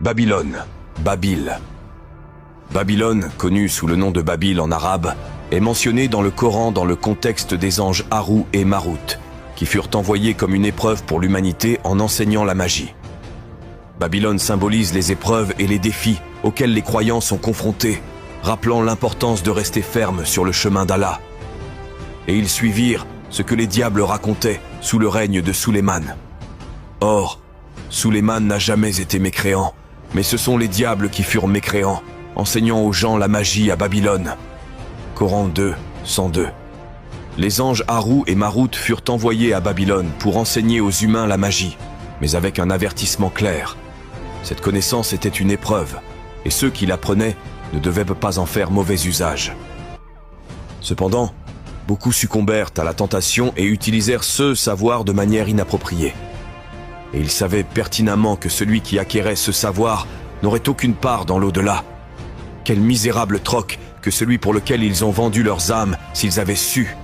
Babylone, Babil. Babylone, connue sous le nom de Babil en arabe, est mentionnée dans le Coran dans le contexte des anges Harou et Marout, qui furent envoyés comme une épreuve pour l'humanité en enseignant la magie. Babylone symbolise les épreuves et les défis auxquels les croyants sont confrontés, rappelant l'importance de rester ferme sur le chemin d'Allah. Et ils suivirent ce que les diables racontaient sous le règne de Sulayman. Or, Sulayman n'a jamais été mécréant, mais ce sont les diables qui furent mécréants, enseignant aux gens la magie à Babylone. Coran 2, 102. Les anges Harou et Marout furent envoyés à Babylone pour enseigner aux humains la magie, mais avec un avertissement clair. Cette connaissance était une épreuve, et ceux qui l'apprenaient ne devaient pas en faire mauvais usage. Cependant, beaucoup succombèrent à la tentation et utilisèrent ce savoir de manière inappropriée. Et ils savaient pertinemment que celui qui acquérait ce savoir n'aurait aucune part dans l'au-delà. Quel misérable troc que celui pour lequel ils ont vendu leurs âmes s'ils avaient su.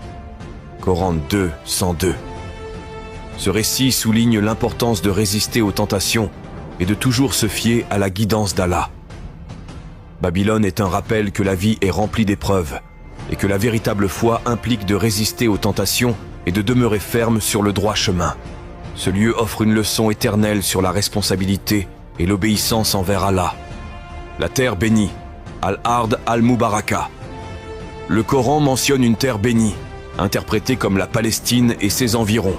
Coran 2, 102. Ce récit souligne l'importance de résister aux tentations et de toujours se fier à la guidance d'Allah. Babylone est un rappel que la vie est remplie d'épreuves et que la véritable foi implique de résister aux tentations et de demeurer ferme sur le droit chemin. Ce lieu offre une leçon éternelle sur la responsabilité et l'obéissance envers Allah. La terre bénie, Al-Ard al-Mubaraka. Le Coran mentionne une terre bénie, interprétée comme la Palestine et ses environs,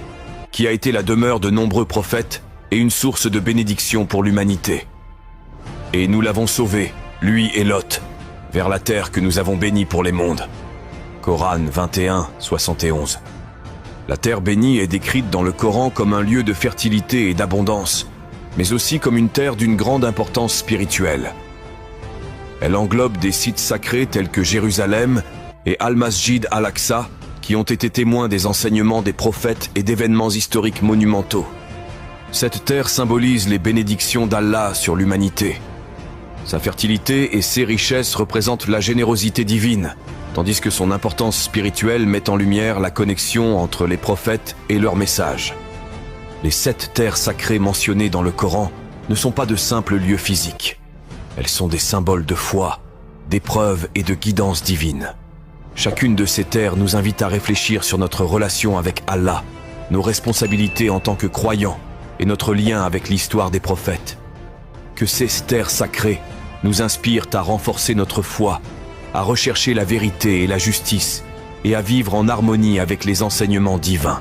qui a été la demeure de nombreux prophètes et une source de bénédiction pour l'humanité. Et nous l'avons sauvé, lui et Lot, vers la terre que nous avons bénie pour les mondes. Coran 21, 71. La terre bénie est décrite dans le Coran comme un lieu de fertilité et d'abondance, mais aussi comme une terre d'une grande importance spirituelle. Elle englobe des sites sacrés tels que Jérusalem et Al-Masjid al-Aqsa, qui ont été témoins des enseignements des prophètes et d'événements historiques monumentaux. Cette terre symbolise les bénédictions d'Allah sur l'humanité. Sa fertilité et ses richesses représentent la générosité divine, tandis que son importance spirituelle met en lumière la connexion entre les prophètes et leurs messages. Les 7 terres sacrées mentionnées dans le Coran ne sont pas de simples lieux physiques. Elles sont des symboles de foi, d'épreuve et de guidance divine. Chacune de ces terres nous invite à réfléchir sur notre relation avec Allah, nos responsabilités en tant que croyants et notre lien avec l'histoire des prophètes. Que ces terres sacrées nous inspirent à renforcer notre foi, à rechercher la vérité et la justice et à vivre en harmonie avec les enseignements divins.